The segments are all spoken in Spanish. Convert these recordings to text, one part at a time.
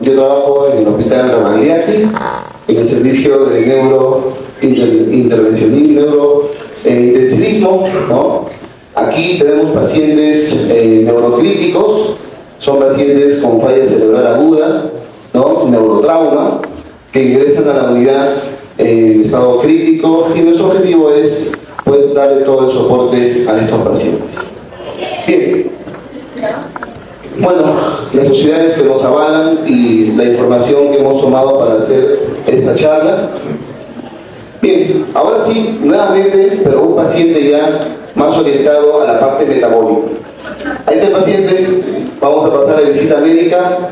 yo trabajo en el Hospital Ramagliati, en el servicio de neurointensivismo, ¿no? Aquí tenemos pacientes neurocríticos, son pacientes con falla cerebral aguda, ¿no? Neurotrauma, que ingresan a la unidad en estado crítico, y nuestro objetivo es pues darle todo el soporte a estos pacientes. Bien. Bueno, las sociedades que nos avalan y la información que hemos tomado para hacer esta charla. Bien, ahora sí, nuevamente, pero un paciente ya más orientado a la parte metabólica. A este paciente vamos a pasar a visita médica,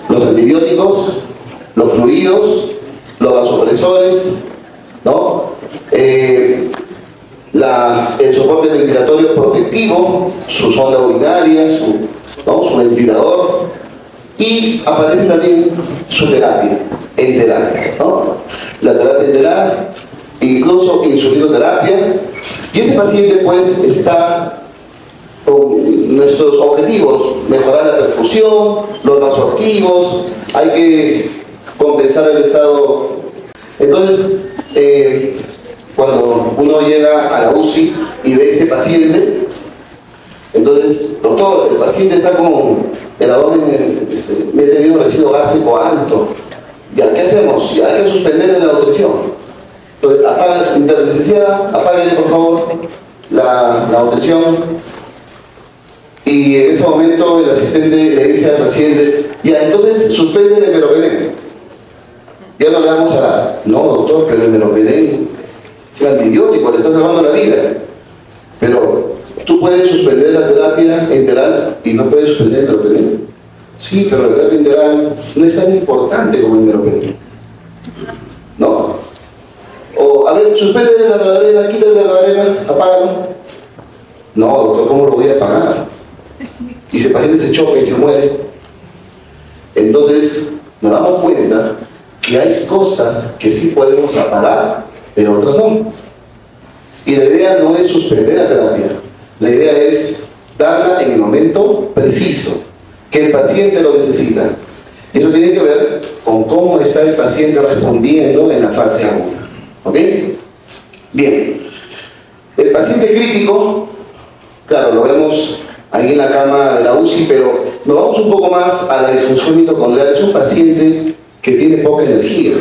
los antibióticos, los fluidos, los vasopresores, ¿no? El soporte ventilatorio protectivo, su sonda urinaria, su ventilador, y aparece también su terapia enteral, ¿no? La terapia enteral, incluso insulinoterapia, y este paciente pues está con nuestros objetivos: mejorar la perfusión, los vasoactivos, hay que compensar el estado. Entonces, cuando uno llega a la UCI y ve a este paciente, entonces, doctor, el paciente está con el abdomen, le he tenido residuo gástrico alto, ¿ya qué hacemos? Ya hay que suspenderle la nutrición. Entonces, apaga, licenciada, apáguele por favor la nutrición. Y en ese momento el asistente le dice al paciente: ya, entonces suspende el meropenem. Ya no le vamos a dar. No, doctor, pero el meropenem es un antibiótico, le está salvando la vida. Pero tú puedes suspender la terapia enteral y no puedes suspender el meropenem. Sí, pero la terapia enteral no es tan importante como el meropenem, ¿no? O, a ver, suspende la adrenalina, quítale la adrenalina, apágalo. No, doctor, ¿cómo lo voy a apagar? Y ese paciente se choca y se muere. Entonces, nos damos cuenta que hay cosas que sí podemos apagar, pero otras no. Y la idea no es suspender la terapia, la idea es darla en el momento preciso, que el paciente lo necesita. Y eso tiene que ver con cómo está el paciente respondiendo en la fase aguda. ¿Ok? Bien. El paciente crítico, claro, lo vemos ahí en la cama de la UCI, pero nos vamos un poco más a la disfunción mitocondrial. Es un paciente que tiene poca energía,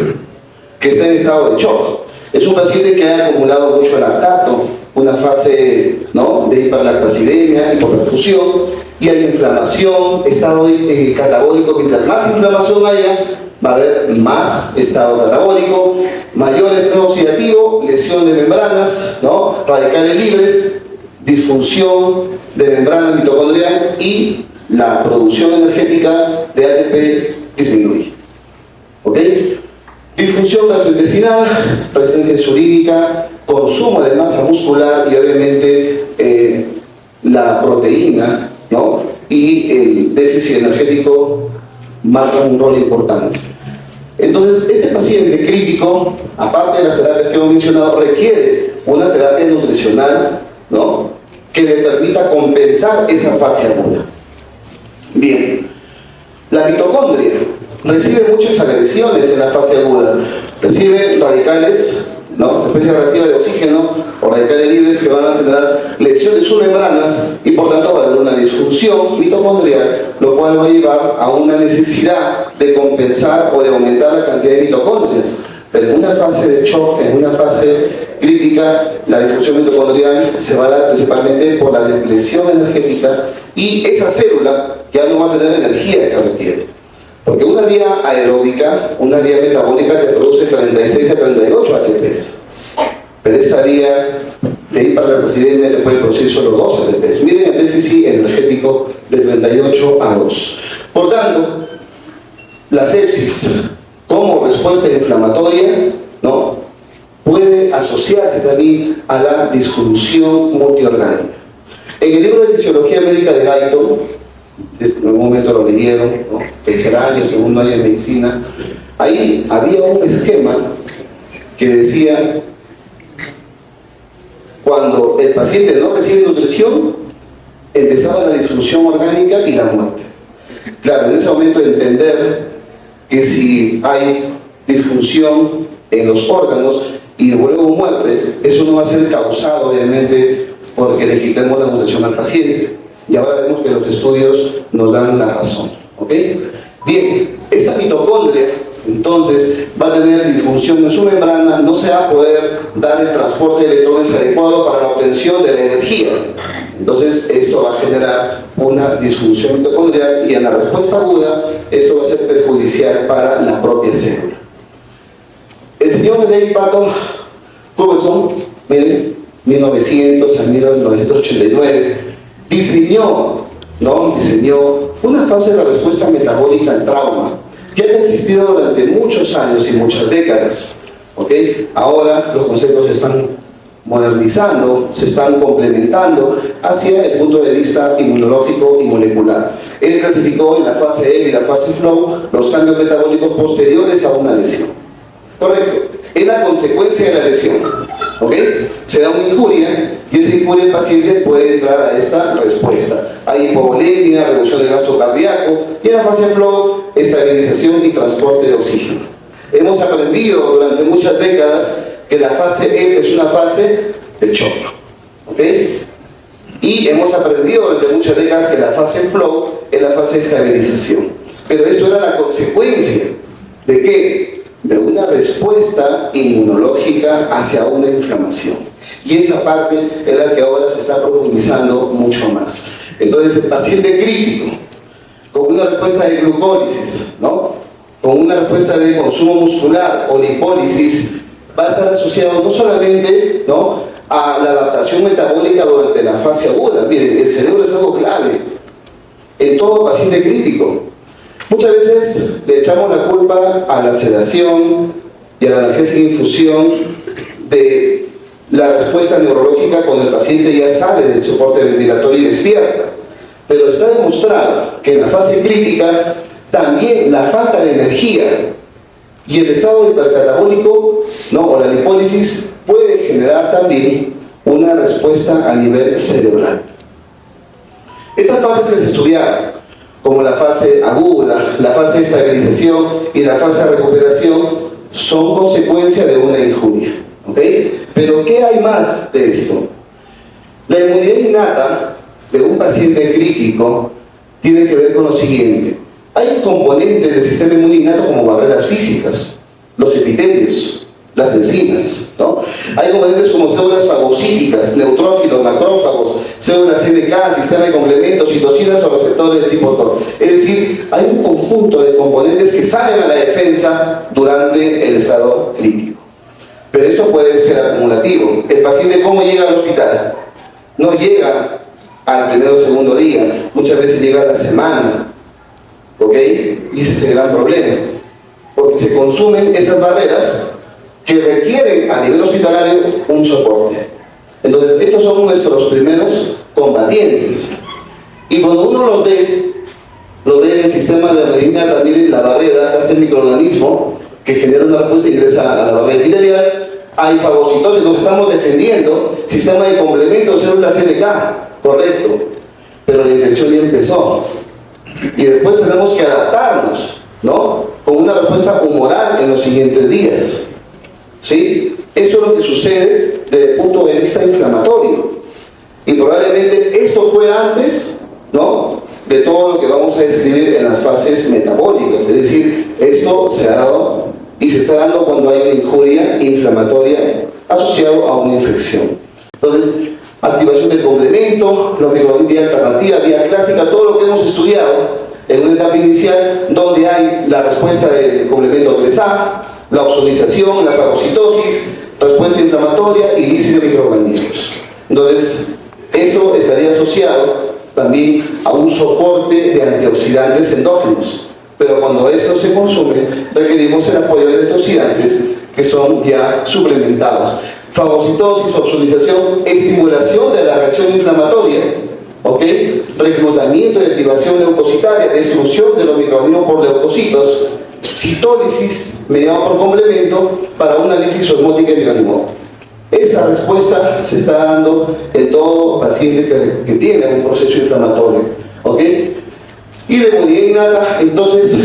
que está en estado de shock. Es un paciente que ha acumulado mucho lactato, una fase, ¿no?, de hiperlactacidemia, hipoperfusión, y hay inflamación, estado catabólico. Mientras más inflamación haya, va a haber más estado catabólico, mayor estrés oxidativo, lesión de membranas, ¿no?, radicales libres, disfunción de membrana mitocondrial, y la producción energética de ATP disminuye. ¿Ok? Disfunción gastrointestinal, resistencia insulínica, consumo de masa muscular y obviamente la proteína, ¿no?, y el déficit energético marcan un rol importante. Entonces, este paciente crítico, aparte de las terapias que hemos mencionado, requiere una terapia nutricional, ¿no?, que le permita compensar esa fase aguda. Bien, la mitocondria recibe muchas agresiones en la fase aguda. Recibe radicales, ¿no?, especie reactiva de oxígeno, o radicales libres que van a generar lesión de sus membranas, y por tanto va a haber una disfunción mitocondrial, lo cual va a llevar a una necesidad de compensar o de aumentar la cantidad de mitocondrias. Pero en una fase de shock, en una fase crítica, la disfunción mitocondrial se va a dar principalmente por la depresión energética, y esa célula ya no va a tener energía que requiere. Porque una vía aeróbica, una vía metabólica te produce 36 a 38 ATPs. Pero esta vía de hiperlactacidemia te puede producir solo 2 ATPs. Miren el déficit energético de 38 a 2. Por tanto, la sepsis como respuesta inflamatoria, ¿no?, puede asociarse también a la disfunción multiorgánica. En el libro de Fisiología Médica de Guyton, en algún momento lo leyeron, ¿no?, tercer año, segundo año de medicina, ahí había un esquema que decía: cuando el paciente no recibe nutrición, empezaba la disfunción orgánica y la muerte. Claro, en ese momento de entender que si hay disfunción en los órganos y luego muerte, eso no va a ser causado obviamente porque le quitemos la nutrición al paciente. Y ahora vemos que los estudios nos dan la razón. ¿Ok? Bien, esta mitocondria entonces va a tener disfunción en su membrana, no se va a poder dar el transporte de electrones adecuado para la obtención de la energía. Entonces esto va a generar una disfunción mitocondrial y en la respuesta aguda esto va a ser perjudicial para la propia célula. El señor Dale Pato Robertson, miren, 1900 a 1989, diseñó una fase de la respuesta metabólica al trauma que ha persistido durante muchos años y muchas décadas. ¿Okay? Ahora los conceptos se están modernizando, se están complementando hacia el punto de vista inmunológico y molecular. Él clasificó en la fase E y la fase flow los cambios metabólicos posteriores a una lesión. Correcto, es la consecuencia de la lesión. ¿Ok? Se da una injuria y esa injuria el paciente puede entrar a esta respuesta. Hay hipovolemia, reducción del gasto cardíaco y en la fase flow, estabilización y transporte de oxígeno. Hemos aprendido durante muchas décadas que la fase E es una fase de shock. ¿Ok? Y hemos aprendido durante muchas décadas que la fase flow es la fase de estabilización. Pero esto era la consecuencia de ¿qué? De una respuesta inmunológica hacia una inflamación. Y esa parte es la que ahora se está profundizando mucho más. Entonces, el paciente crítico, con una respuesta de glucólisis, ¿no? Con una respuesta de consumo muscular o lipólisis, va a estar asociado no solamente, ¿no?, a la adaptación metabólica durante la fase aguda. Miren, el cerebro es algo clave en todo paciente crítico. Muchas veces le echamos la culpa a la sedación y a la analgésica infusión de la respuesta neurológica cuando el paciente ya sale del soporte ventilatorio y despierta. Pero está demostrado que en la fase crítica también la falta de energía y el estado hipercatabólico, ¿no?, o la lipólisis puede generar también una respuesta a nivel cerebral. Estas fases que se estudiaron, como la fase aguda, la fase de estabilización y la fase de recuperación, son consecuencia de una injuria. ¿Ok? Pero ¿qué hay más de esto? La inmunidad innata de un paciente crítico tiene que ver con lo siguiente. Hay componentes del sistema inmune innato como barreras físicas, los epitelios, las enzimas, ¿no? Hay componentes como células fagocíticas, neutrófilos, macrófagos, células CDK, sistema de complementos, citocinas o receptores de tipo TOR. Es decir, hay un conjunto de componentes que salen a la defensa durante el estado crítico. Pero esto puede ser acumulativo. El paciente, ¿cómo llega al hospital? No llega al primero o segundo día, muchas veces llega a la semana. ¿Ok? Y ese es el gran problema, porque se consumen esas barreras que requieren a nivel hospitalario un soporte. Entonces, estos son nuestros primeros combatientes. Y cuando uno los ve en el sistema de reina también la barrera, este microorganismo que genera una respuesta e ingresa a la barrera epitelial, hay fagocitosis, nos estamos defendiendo, sistema de complemento, células CDK, correcto, pero la infección ya empezó. Y después tenemos que adaptarnos, ¿no?, con una respuesta humoral en los siguientes días. ¿Sí? Esto es lo que sucede desde el punto de vista inflamatorio. Y probablemente esto fue antes, ¿no?, de todo lo que vamos a describir en las fases metabólicas. Es decir, esto se ha dado y se está dando cuando hay una injuria inflamatoria asociada a una infección. Entonces, activación del complemento, la vía alternativa, vía clásica, todo lo que hemos estudiado en una etapa inicial donde hay la respuesta del complemento 3A, la ozonización, la fagocitosis, respuesta inflamatoria y lisis de microorganismos. Entonces, esto estaría asociado también a un soporte de antioxidantes endógenos. Pero cuando esto se consume, requerimos el apoyo de antioxidantes que son ya suplementados. Fagocitosis, ozonización, estimulación de la reacción inflamatoria, ¿ok? Reclutamiento y activación leucocitaria, destrucción de los microorganismos por leucocitos, citólisis mediado por complemento para una lisis osmótica de microorganismo. Esa respuesta se está dando en todo paciente que tiene un proceso inflamatorio, ¿ok? Y la inmunidad innata, entonces,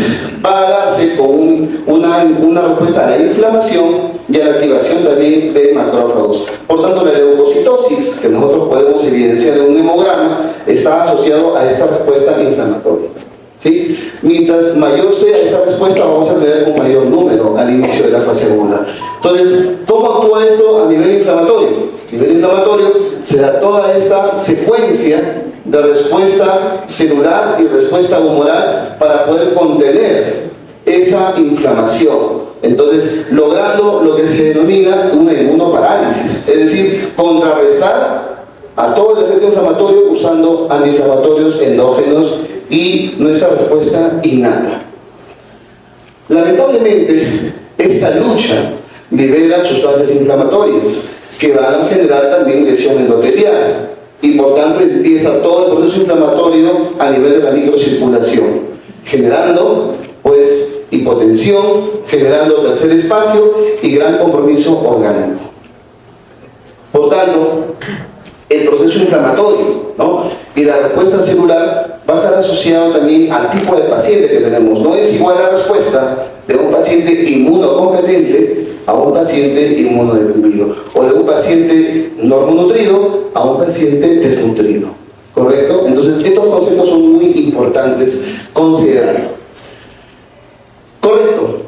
va a darse con una respuesta a la inflamación y a la activación también de macrófagos. Por tanto, la leucocitosis, que nosotros podemos evidenciar en un hemograma, está asociado a esta respuesta inflamatoria. ¿Sí? Mientras mayor sea esa respuesta, vamos a tener un mayor número al inicio de la fase aguda. Entonces, ¿cómo actúa esto a nivel inflamatorio? A nivel inflamatorio se da toda esta secuencia de respuesta celular y respuesta humoral para poder contener esa inflamación. Entonces, logrando lo que se denomina una inmunoparálisis, es decir, contrarrestar a todo el efecto inflamatorio usando antiinflamatorios endógenos y nuestra respuesta innata. Lamentablemente, esta lucha libera sustancias inflamatorias que van a generar también lesión endotelial y por tanto empieza todo el proceso inflamatorio a nivel de la microcirculación, generando pues hipotensión, generando tercer espacio y gran compromiso orgánico. Por tanto, el proceso inflamatorio, ¿no?, y la respuesta celular va a estar asociado también al tipo de paciente que tenemos. No es igual la respuesta de un paciente inmunocompetente a un paciente inmunodeprimido, o de un paciente normonutrido a un paciente desnutrido, ¿correcto? Entonces, estos conceptos son muy importantes considerar. Correcto.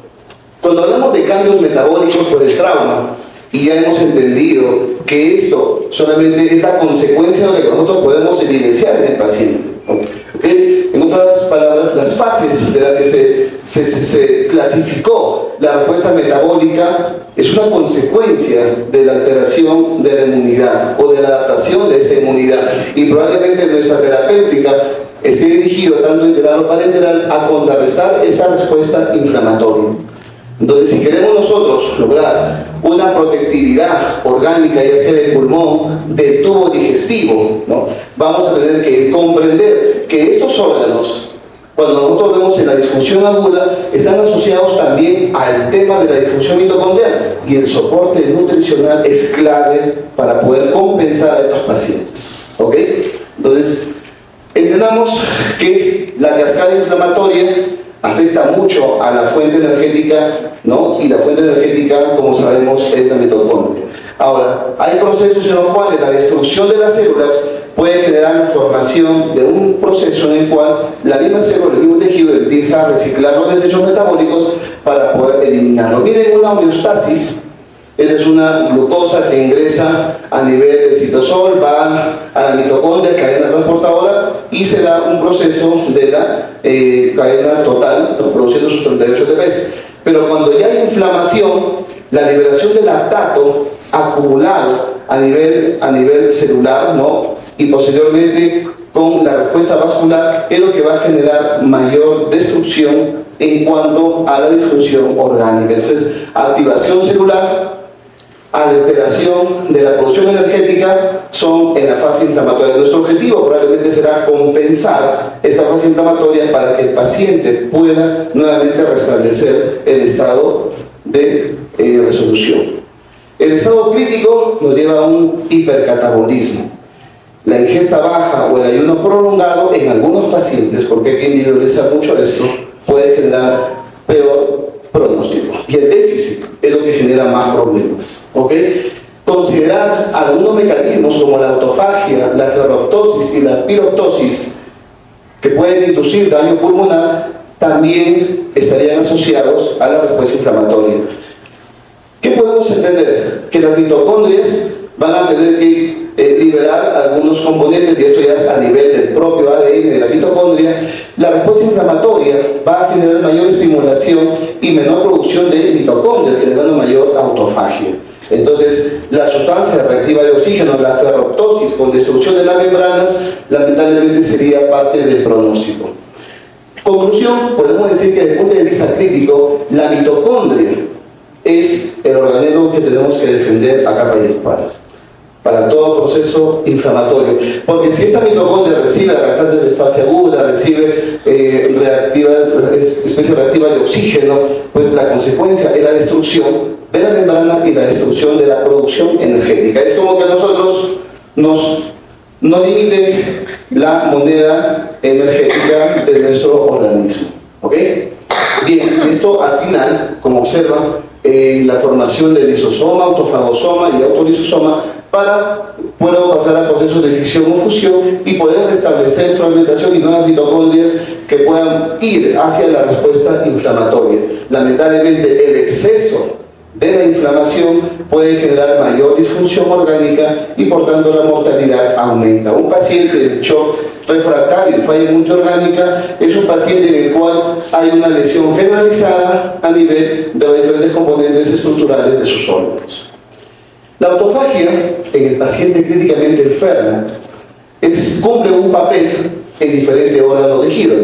Cuando hablamos de cambios metabólicos por el trauma, y ya hemos entendido que esto solamente es la consecuencia de lo que nosotros podemos evidenciar en el paciente. ¿Okay? En otras palabras, las fases de las que se clasificó la respuesta metabólica es una consecuencia de la alteración de la inmunidad o de la adaptación de esa inmunidad. Y probablemente nuestra terapéutica esté dirigida tanto enteral o parenteral a contrarrestar esta respuesta inflamatoria. Entonces, si queremos nosotros lograr una protectividad orgánica, ya sea del pulmón, del tubo digestivo, ¿no?, vamos a tener que comprender que estos órganos, cuando nosotros vemos en la disfunción aguda, están asociados también al tema de la disfunción mitocondrial, y el soporte nutricional es clave para poder compensar a estos pacientes. ¿Ok? Entonces, entendamos que la cascada inflamatoria afecta mucho a la fuente energética, ¿no? Y la fuente energética, como sabemos, es la mitocondria. Ahora, hay procesos en los cuales la destrucción de las células puede generar la formación de un proceso en el cual la misma célula, el mismo tejido empieza a reciclar los desechos metabólicos para poder eliminarlo. Miren una homeostasis. Esta es una glucosa que ingresa a nivel del citosol, va a la mitocondria, cadena transportadora, y se da un proceso de la cadena total, produciendo sus 38 ATPs. Pero cuando ya hay inflamación, la liberación de lactato acumulado a nivel celular, ¿no?, y posteriormente con la respuesta vascular, es lo que va a generar mayor destrucción en cuanto a la disfunción orgánica. Entonces, activación celular, alteración de la producción energética son en la fase inflamatoria. Nuestro objetivo probablemente será compensar esta fase inflamatoria para que el paciente pueda nuevamente restablecer el estado de resolución. El estado crítico nos lleva a un hipercatabolismo. La ingesta baja o el ayuno prolongado en algunos pacientes, porque hay que individualizar mucho esto, puede generar peor pronóstico. Y el déficit es lo que genera más problemas. ¿Ok? Considerar algunos mecanismos como la autofagia, la ferroptosis y la piroptosis que pueden inducir daño pulmonar también estarían asociados a la respuesta inflamatoria. ¿Qué podemos entender? Que las mitocondrias van a tener que liberar algunos componentes, y esto ya es a nivel del propio ADN de la mitocondria. La respuesta inflamatoria va a generar mayor estimulación y menor producción de mitocondrias, generando mayor autofagia. Entonces, la sustancia reactiva de oxígeno, la ferroptosis, con destrucción de las membranas, lamentablemente sería parte del pronóstico. Conclusión, podemos decir que desde el punto de vista crítico, la mitocondria es el organelo que tenemos que defender a capa y espada para todo proceso inflamatorio, porque si esta mitocondria recibe reactantes de fase aguda, recibe especie reactiva de oxígeno, pues la consecuencia es la destrucción de la membrana y la destrucción de la producción energética. Es como que nosotros nos limite la moneda energética de nuestro organismo. ¿Ok? Bien, esto al final, como observan, la formación del lisosoma, autofagosoma y autolisosoma para luego pasar a procesos de fisión o fusión y poder restablecer fragmentación y nuevas mitocondrias que puedan ir hacia la respuesta inflamatoria. Lamentablemente, el exceso de la inflamación puede generar mayor disfunción orgánica y por tanto la mortalidad aumenta. Un paciente en shock refractario y falla multiorgánica es un paciente en el cual hay una lesión generalizada a nivel de los diferentes componentes estructurales de sus órganos. La autofagia en el paciente críticamente enfermo cumple un papel en diferentes órganos de tejido,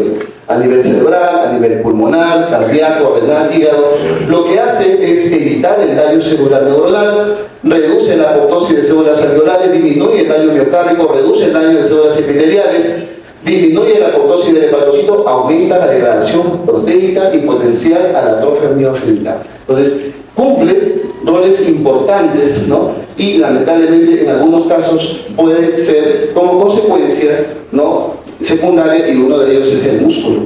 a nivel cerebral, a nivel pulmonar, cardíaco, renal, hígado. Lo que hace es evitar el daño celular neuronal, reduce la apoptosis de células alveolares, disminuye el daño miocárdico, reduce el daño de células epiteliales, disminuye la apoptosis del hepatocito, aumenta la degradación proteica y potencial a la atrofia miofibrilar. Entonces, cumple roles importantes, ¿no? Y lamentablemente en algunos casos puede ser como consecuencia, ¿no?, secundaria, y uno de ellos es el músculo,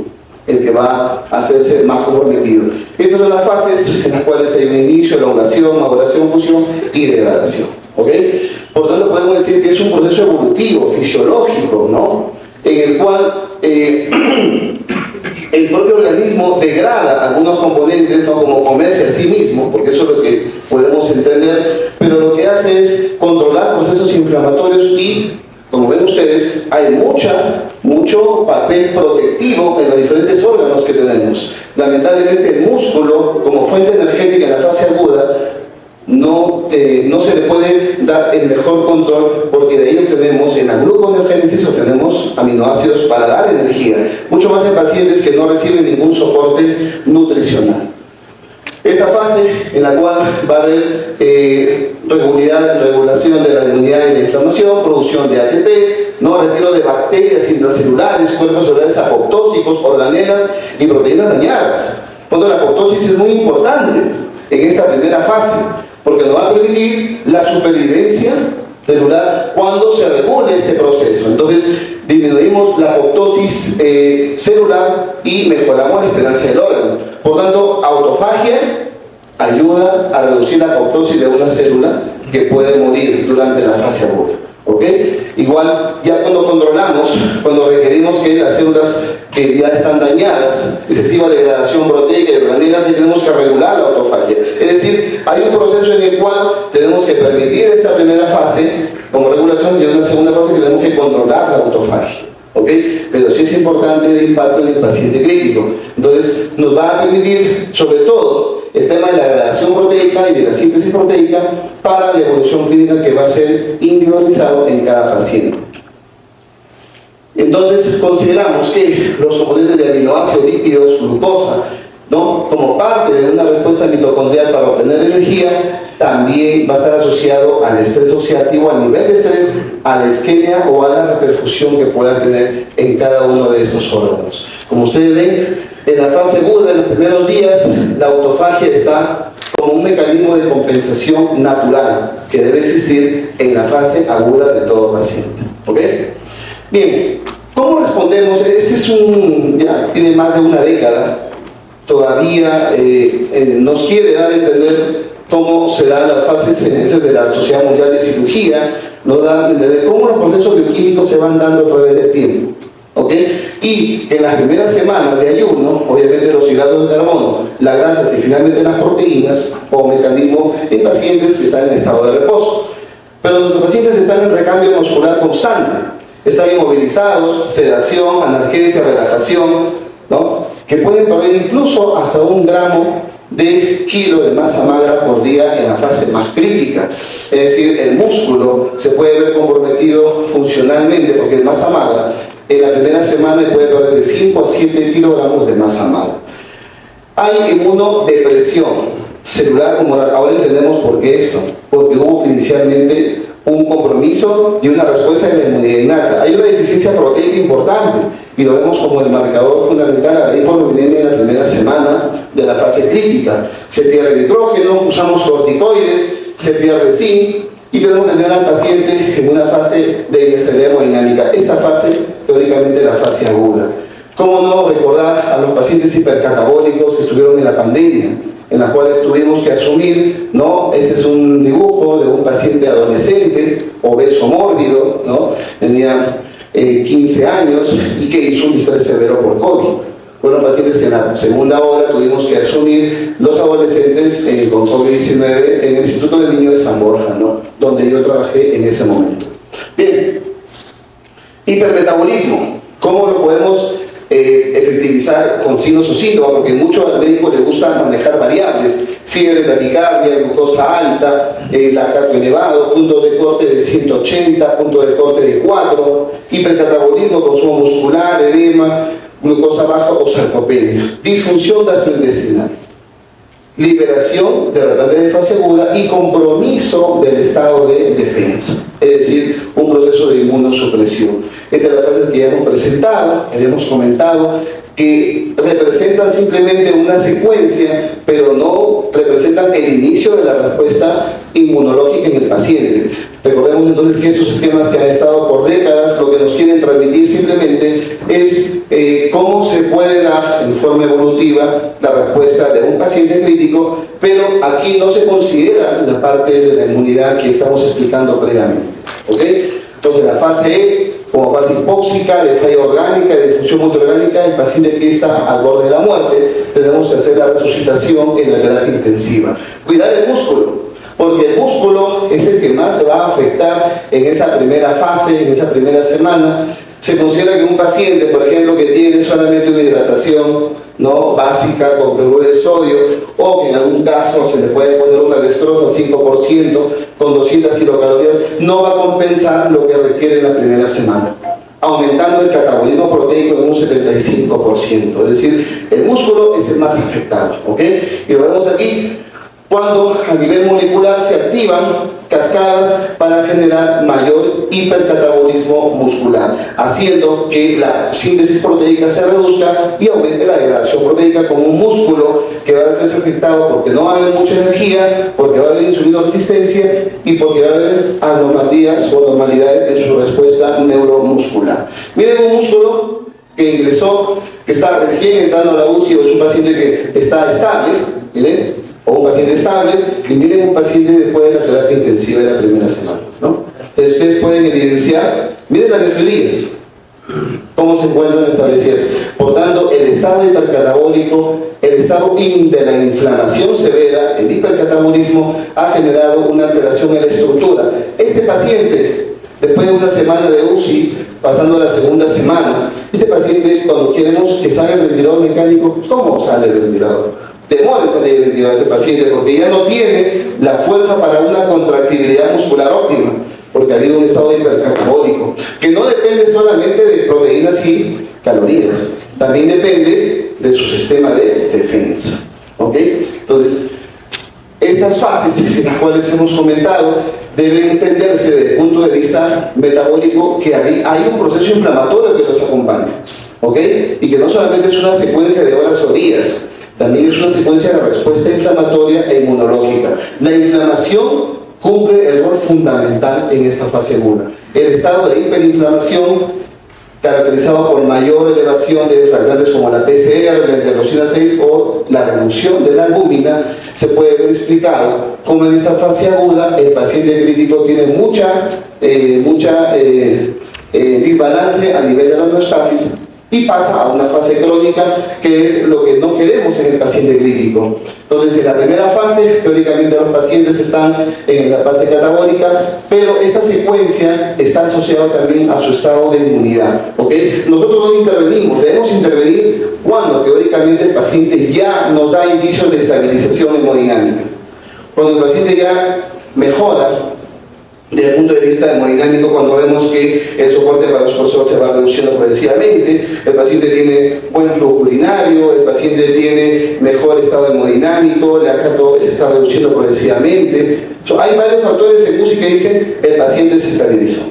el que va a hacerse más comprometido. Estas son las fases en las cuales hay un inicio, elongación, maduración, fusión y degradación. ¿Ok? Por tanto, podemos decir que es un proceso evolutivo, fisiológico, ¿no?, en el cual el propio organismo degrada algunos componentes, ¿no?, como comerse a sí mismo, porque eso es lo que podemos entender, pero lo que hace es controlar procesos inflamatorios y, como ven ustedes, hay mucho papel protectivo en los diferentes órganos que tenemos. Lamentablemente el músculo, como fuente energética en la fase aguda, no se le puede dar el mejor control, porque de ahí obtenemos, en la gluconeogénesis obtenemos aminoácidos para dar energía, mucho más en pacientes que no reciben ningún soporte nutricional. Esta fase en la cual va a haber regulación de la inmunidad y la inflamación, producción de ATP, ¿no?, retiro de bacterias intracelulares, cuerpos celulares apoptósicos, organelas y proteínas dañadas. Cuando la apoptosis es muy importante en esta primera fase, porque nos va a permitir la supervivencia celular cuando se regule este proceso. Entonces, disminuimos la apoptosis celular y mejoramos la esperanza del órgano. Por tanto, autofagia ayuda a reducir la apoptosis de una célula que puede morir durante la fase aguda. ¿Ok? Igual, ya cuando controlamos, cuando requerimos que las células que ya están dañadas, excesiva degradación proteica y organelas, y tenemos que regular la autofagia. Es decir, hay un proceso en el cual tenemos que permitir esta primera fase como regulación, y en una segunda fase tenemos que controlar la autofagia. ¿Ok? Pero sí es importante el impacto en el paciente crítico. Entonces, nos va a permitir, sobre todo, el tema de la degradación proteica y de la síntesis proteica para la evolución clínica, que va a ser individualizado en cada paciente. Entonces, consideramos que los componentes de aminoácidos, lípidos, glucosa, ¿no?, como parte de una respuesta mitocondrial para obtener energía, también va a estar asociado al estrés oxidativo, al nivel de estrés, a la isquemia o a la reperfusión que puedan tener en cada uno de estos órganos. Como ustedes ven, en la fase aguda, en los primeros días, la autofagia está como un mecanismo de compensación natural que debe existir en la fase aguda de todo paciente. ¿Ok? Bien, ¿cómo respondemos? Este es ya tiene más de una década, todavía nos quiere dar a entender cómo se dan las fases de la Sociedad Mundial de Cirugía, nos da a entender cómo los procesos bioquímicos se van dando a través del tiempo. ¿Ok? Y en las primeras semanas de ayuno, obviamente los hidratos de carbono, las grasas y finalmente las proteínas, como mecanismo en pacientes que están en estado de reposo. Pero los pacientes están en recambio muscular constante, están inmovilizados, sedación, analgesia, relajación, ¿no?, que pueden perder incluso hasta 1 gramo de kilo de masa magra por día en la fase más crítica. Es decir, el músculo se puede ver comprometido funcionalmente, porque es masa magra. En la primera semana puede perder de 5 a 7 kilogramos de masa magra. Hay inmunodepresión celular humoral. Ahora entendemos por qué esto. Porque hubo inicialmente un compromiso y una respuesta de la inmunidad innata. Hay una deficiencia proteica importante y lo vemos como el marcador fundamental a la hipoglucemia en la primera semana de la fase crítica. Se pierde nitrógeno, usamos corticoides, se pierde zinc y tenemos que tener al paciente en una fase de inestabilidad hemodinámica. Esta fase, teóricamente, la fase aguda. ¿Cómo no recordar a los pacientes hipercatabólicos que estuvieron en la pandemia, en las cuales tuvimos que asumir, ¿no? Este es un dibujo de un paciente adolescente, obeso mórbido, ¿no? Tenía 15 años y que hizo un estrés severo por COVID. Fueron pacientes que en la segunda hora tuvimos que asumir los adolescentes con COVID-19 en el Instituto del Niño de San Borja, ¿no? Donde yo trabajé en ese momento. Bien, hipermetabolismo. ¿Cómo lo podemos efectivizar con signos o síntomas? Porque mucho al médico le gusta manejar variables: fiebre, taquicardia, glucosa alta, lactato elevado, puntos de corte de 180, puntos de corte de 4, hipercatabolismo, consumo muscular, edema, glucosa baja o sarcopenia, disfunción gastrointestinal, liberación de retardantes de fase aguda y compromiso del estado de defensa, es decir, un proceso de inmunosupresión. Entre las fases que ya hemos presentado, que hemos comentado, que representan simplemente una secuencia, pero no representan el inicio de la respuesta inmunológica en el paciente. Recordemos entonces que estos esquemas que han estado por décadas, lo que nos quieren transmitir simplemente es cómo se puede dar en forma evolutiva la respuesta de un paciente crítico, pero aquí no se considera la parte de la inmunidad que estamos explicando previamente. ¿Ok? Entonces la fase E, como fase hipóxica, de falla orgánica, de disfunción multiorgánica, el paciente que está al borde de la muerte, tenemos que hacer la resucitación en la terapia intensiva. Cuidar el músculo, porque el músculo es el que más se va a afectar en esa primera fase, en esa primera semana. Se considera que un paciente, por ejemplo, que tiene solamente una hidratación básica con cloruro de sodio, o que en algún caso se le puede poner una dextrosa al 5% con 200 kilocalorías, no va a compensar lo que requiere en la primera semana, aumentando el catabolismo proteico en un 75%. Es decir, el músculo es el más afectado. ¿Ok? Y lo vemos aquí, cuando a nivel molecular se activan cascadas para generar mayor hipercatabolismo muscular, haciendo que la síntesis proteica se reduzca y aumente la degradación proteica, como un músculo que va a ser afectado porque no va a haber mucha energía, porque va a haber insulinoresistencia y porque va a haber anomalías o anormalidades en su respuesta neuromuscular. Miren un músculo que ingresó, que está recién entrando a la UCI, o es un paciente que está estable, miren, o un paciente estable, y miren un paciente después de la terapia intensiva de la primera semana, ¿no? Entonces ustedes pueden evidenciar, miren las neufrías, cómo se encuentran establecidas. Por tanto, el estado hipercatabólico, el estado de la inflamación severa, el hipercatabolismo, ha generado una alteración en la estructura. Este paciente, después de una semana de UCI, pasando a la segunda semana, este paciente, cuando queremos que salga el ventilador mecánico, ¿cómo sale el ventilador? Demora en salir el ventilador de este paciente porque ya no tiene la fuerza para una contractibilidad muscular óptima, porque ha habido un estado hipercatabólico que no depende solamente de proteínas y calorías, también depende de su sistema de defensa. ¿Ok? Entonces, estas fases en las cuales hemos comentado deben entenderse desde el punto de vista metabólico, que hay un proceso inflamatorio que los acompaña. ¿Ok? Y que no solamente es una secuencia de horas o días, también es una secuencia de respuesta inflamatoria e inmunológica. La inflamación cumple el rol fundamental en esta fase aguda. El estado de hiperinflamación, caracterizado por mayor elevación de fragmentos como la PCR, la interleucina 6 o la reducción de la albúmina, se puede ver explicado como en esta fase aguda el paciente crítico tiene mucha desbalance a nivel de la homeostasis y pasa a una fase crónica, que es lo que no queremos en el paciente crítico. Entonces, en la primera fase, teóricamente los pacientes están en la fase catabólica, pero esta secuencia está asociada también a su estado de inmunidad. ¿Okay? Nosotros no intervenimos, debemos intervenir cuando teóricamente el paciente ya nos da indicios de estabilización hemodinámica. Cuando el paciente ya mejora, desde el punto de vista hemodinámico, cuando vemos que el soporte para los procesos se va reduciendo progresivamente, el paciente tiene buen flujo urinario, el paciente tiene mejor estado hemodinámico, el lactato está reduciendo progresivamente. Hay varios factores en UCI que dicen el paciente se estabilizó.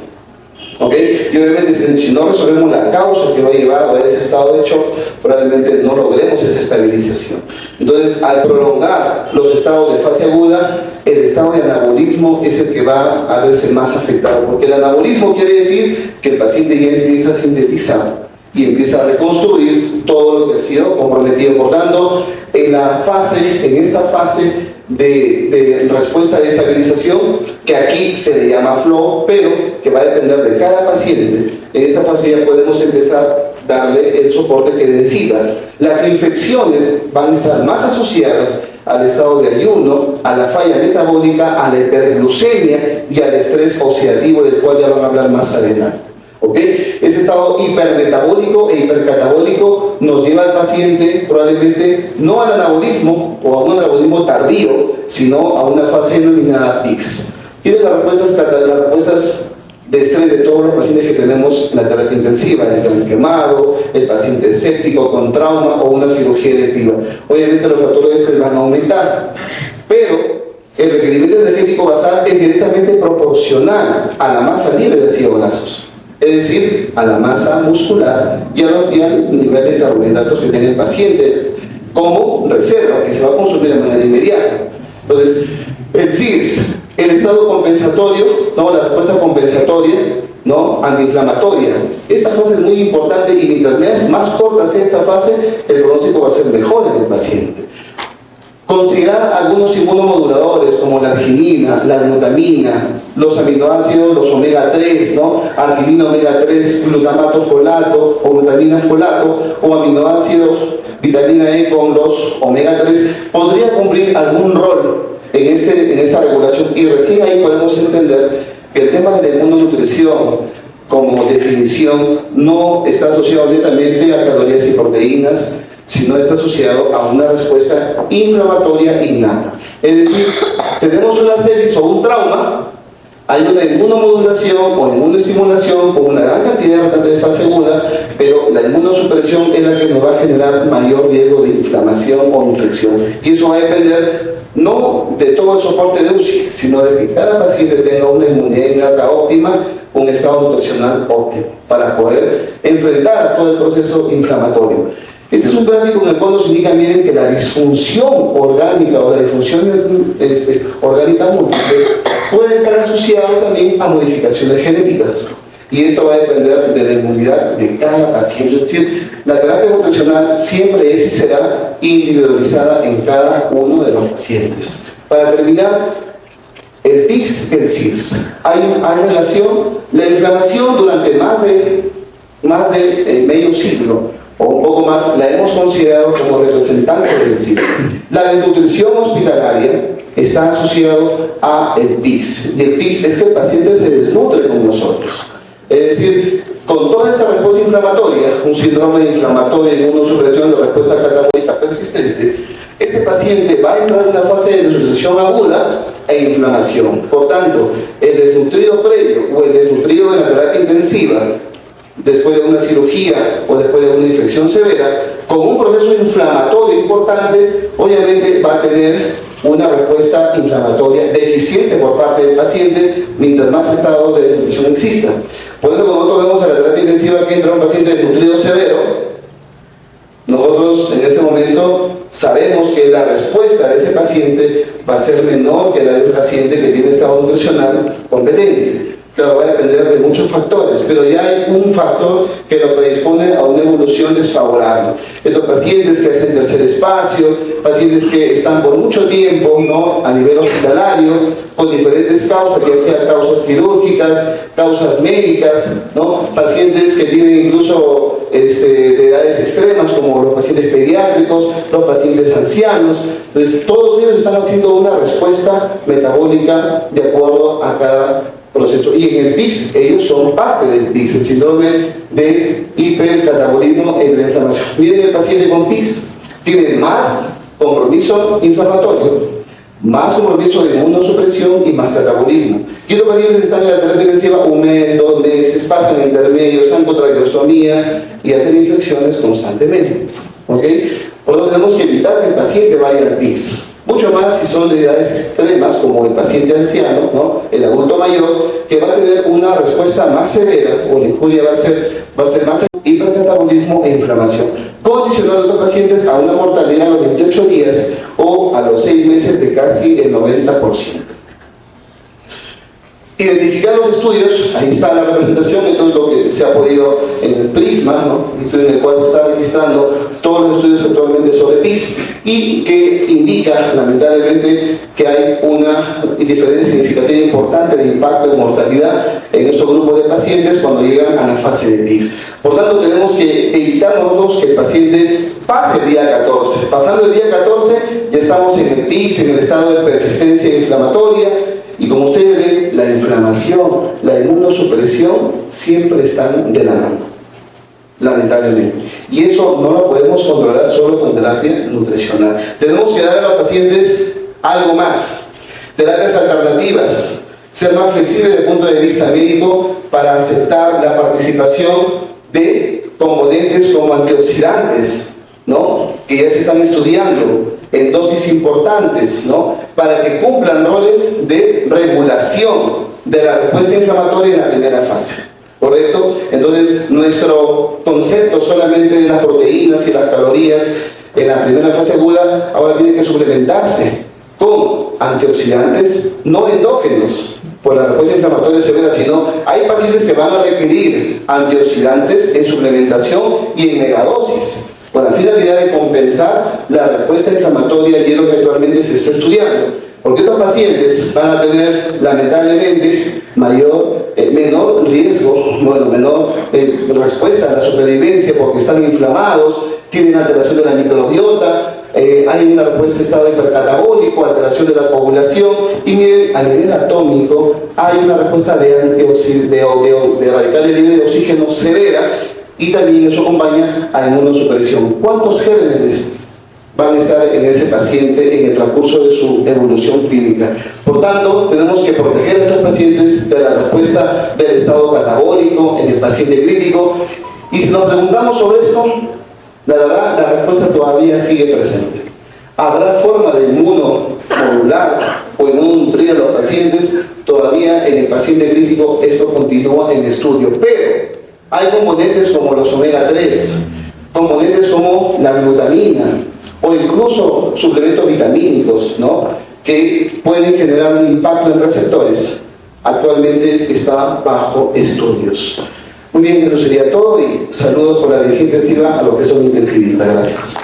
¿Ok? Y obviamente si no resolvemos la causa que lo ha llevado a ese estado de shock, probablemente no logremos esa estabilización. Entonces, al prolongar los estados de fase aguda, el estado de anabolismo es el que va a verse más afectado, porque el anabolismo quiere decir que el paciente ya empieza a sintetizar y empieza a reconstruir todo lo que ha sido comprometido. Por tanto, en esta fase de respuesta de estabilización, que aquí se le llama flow, pero que va a depender de cada paciente, en esta fase ya podemos empezar a darle el soporte que necesita. Las infecciones van a estar más asociadas al estado de ayuno, a la falla metabólica, a la hiperglucemia y al estrés oxidativo, del cual ya van a hablar más adelante. ¿Okay? Ese estado hipermetabólico e hipercatabólico nos lleva al paciente probablemente no al anabolismo o a un anabolismo tardío, sino a una fase denominada PICS. Tienen las respuestas de estrés de todos los pacientes que tenemos en la terapia intensiva: el quemado, el paciente séptico con trauma o una cirugía electiva. Obviamente los factores de estrés van a aumentar, pero el requerimiento energético basal es directamente proporcional a la masa libre de ácidos grasos, es decir, a la masa muscular y al nivel de carbohidratos que tiene el paciente como reserva, que se va a consumir de manera inmediata. Entonces, el CIRS, el estado compensatorio, ¿no? La respuesta compensatoria, ¿no? Antiinflamatoria. Esta fase es muy importante y mientras más corta sea esta fase, el pronóstico va a ser mejor en el paciente. Considerar algunos inmunomoduladores como la arginina, la glutamina, los aminoácidos, los omega 3, ¿no? Arginina, omega 3, glutamato folato o glutamina folato, o aminoácidos, vitamina E con los omega 3, podría cumplir algún rol en esta regulación. Y recién ahí podemos entender que el tema de la inmunonutrición como definición no está asociado netamente a calorías y proteínas, sino está asociado a una respuesta inflamatoria innata. Es decir, tenemos una sepsis o un trauma, hay una inmunomodulación o inmunoestimulación con una gran cantidad de fase aguda, pero la inmunosupresión es la que nos va a generar mayor riesgo de inflamación o infección. Y eso va a depender no de todo el soporte de UCI, sino de que cada paciente tenga una inmunidad innata óptima, un estado nutricional óptimo, para poder enfrentar a todo el proceso inflamatorio. Este es un gráfico en el cual nos indica, miren, que la disfunción orgánica o la disfunción orgánica múltiple puede estar asociada también a modificaciones genéticas. Y esto va a depender de la inmunidad de cada paciente. Es decir, la terapia nutricional siempre es y será individualizada en cada uno de los pacientes. Para terminar, el PICS y el CIRS. Hay relación, la inflamación durante más de medio siglo o un poco más, la hemos considerado como representante del CIRS. La desnutrición hospitalaria está asociado a el PICS, y el PICS es que el paciente se desnutre con nosotros. Es decir, con toda esta respuesta inflamatoria, un síndrome inflamatorio y una supresión de respuesta catabólica persistente, este paciente va a entrar en una fase de desnutrición aguda e inflamación. Por tanto, el desnutrido previo o el desnutrido de la terapia intensiva, después de una cirugía o después de una infección severa, con un proceso inflamatorio importante, obviamente va a tener una respuesta inflamatoria deficiente por parte del paciente mientras más estados de nutrición existan. Por eso, cuando nosotros vemos a la terapia intensiva que entra un paciente desnutrido severo, nosotros en ese momento sabemos que la respuesta de ese paciente va a ser menor que la de un paciente que tiene estado nutricional competente. Claro, va a depender de muchos factores, pero ya hay un factor que lo predispone a una evolución desfavorable. Estos pacientes que hacen tercer espacio, pacientes que están por mucho tiempo, ¿no?, a nivel hospitalario, con diferentes causas, ya sean causas quirúrgicas, causas médicas, ¿no?, pacientes que tienen incluso de edades extremas, como los pacientes pediátricos, los pacientes ancianos. Entonces, todos ellos están haciendo una respuesta metabólica de acuerdo a cada proceso. Y en el PICS, ellos son parte del PICS, el síndrome de hipercatabolismo e hiperinflamación. Miren, el paciente con PICS tiene más compromiso inflamatorio, más compromiso de inmunosupresión y más catabolismo. Y los pacientes que están en la terapia intensiva 1 mes, 2 meses, pasan intermedios, están con traqueostomía y hacen infecciones constantemente. ¿Okay? Por lo tanto, tenemos que evitar que el paciente vaya al PICS. Mucho más si son de edades extremas, como el paciente anciano, ¿no? El adulto mayor, que va a tener una respuesta más severa, o la injuria va a ser más hipercatabolismo e inflamación, condicionando a los pacientes a una mortalidad a los 28 días o a los 6 meses de casi el 90%. Identificar los estudios, ahí está la representación, esto es lo que se ha podido en el PRISMA, ¿no? El estudio en el cual se está registrando todos los estudios actualmente sobre PIS y que indica lamentablemente que hay una diferencia significativa importante de impacto de mortalidad en estos grupos de pacientes cuando llegan a la fase de PIS. Por tanto, tenemos que evitar nosotros que el paciente pase el día 14. Pasando el día 14 ya estamos en el PIS, en el estado de persistencia inflamatoria. Y como ustedes ven, la inflamación, la inmunosupresión siempre están de la mano, lamentablemente. Y eso no lo podemos controlar solo con terapia nutricional. Tenemos que dar a los pacientes algo más, terapias alternativas, ser más flexibles desde el punto de vista médico para aceptar la participación de componentes como antioxidantes, ¿no? Que ya se están estudiando en dosis importantes, ¿no? Para que cumplan roles de regulación de la respuesta inflamatoria en la primera fase, ¿correcto? Entonces, nuestro concepto solamente de las proteínas y las calorías en la primera fase aguda ahora tiene que suplementarse con antioxidantes no endógenos por la respuesta inflamatoria severa, sino hay pacientes que van a requerir antioxidantes en suplementación y en megadosis, con la finalidad de compensar la respuesta inflamatoria y es lo que actualmente se está estudiando. Porque estos pacientes van a tener, lamentablemente, menor riesgo, menor respuesta a la supervivencia porque están inflamados, tienen alteración de la microbiota, hay una respuesta de estado hipercatabólico, alteración de la coagulación, y miren, a nivel atómico hay una respuesta de radicales libres de oxígeno severa, y también eso acompaña a inmunosupresión. ¿Cuántos gérmenes van a estar en ese paciente en el transcurso de su evolución clínica? Por tanto, tenemos que proteger a estos pacientes de la respuesta del estado catabólico en el paciente crítico. Y si nos preguntamos sobre esto, la verdad, la respuesta todavía sigue presente. ¿Habrá forma de inmunomodular o inmunonutrir a los pacientes? Todavía en el paciente crítico esto continúa en estudio, pero hay componentes como los omega 3, componentes como la glutamina o incluso suplementos vitamínicos, ¿no? Que pueden generar un impacto en receptores. Actualmente está bajo estudios. Muy bien, eso sería todo y saludos por la visita intensiva a los que son intensivistas. Gracias.